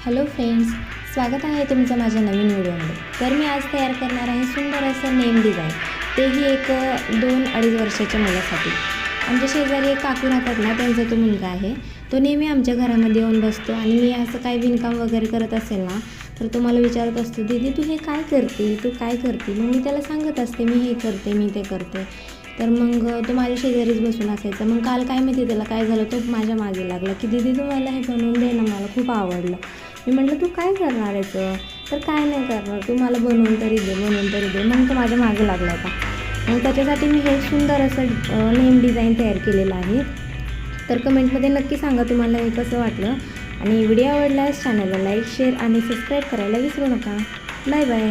Hello friends, स्वागत आहे तुमचं माझ्या नवीन व्हिडिओमध्ये। तर मी आज तयार करणार आहे सुंदर असं नेम डिझाईन, तेही एक 2-2.5 वर्षाच्या मुलासाठी। आमच्या शेजारी एक काकू राहतात ना, त्यांचा तो मुलगा आहे। तो नेहमी आमच्या घरामध्ये येऊन बसतो आणि मी असं काही विणकाम वगैरे करत असेल ना, तर तो मला विचारत असतो, दीदी तू हे काय करते, तू काय करते? मग मी त्याला सांगत असते, मी हे करते, मी ते करते। तर मग तो माझ्या शेजारीच बसून असायचा। मग काल काय माहिती त्याला काय झालं, तो माझ्या मागे लागला की दीदी तू मला हे बनवून दे ना, मला खूप आवडलं। मी म्हटलं तू काय करणार याचं? तर काय नाही करणार, तू मला बनवून तरी दे, बनवून तरी दे। मग तो माझ्या मागे लागला होता। मग त्याच्यासाठी मी हे सुंदर असं नेम डिझाईन तयार केलेलं आहे। तर कमेंटमध्ये नक्की सांगा तुम्हाला हे कसं वाटलं, आणि व्हिडिओ आवडल्यास चॅनलला लाईक, शेअर आणि सबस्क्राईब करायला विसरू नका। Bye bye.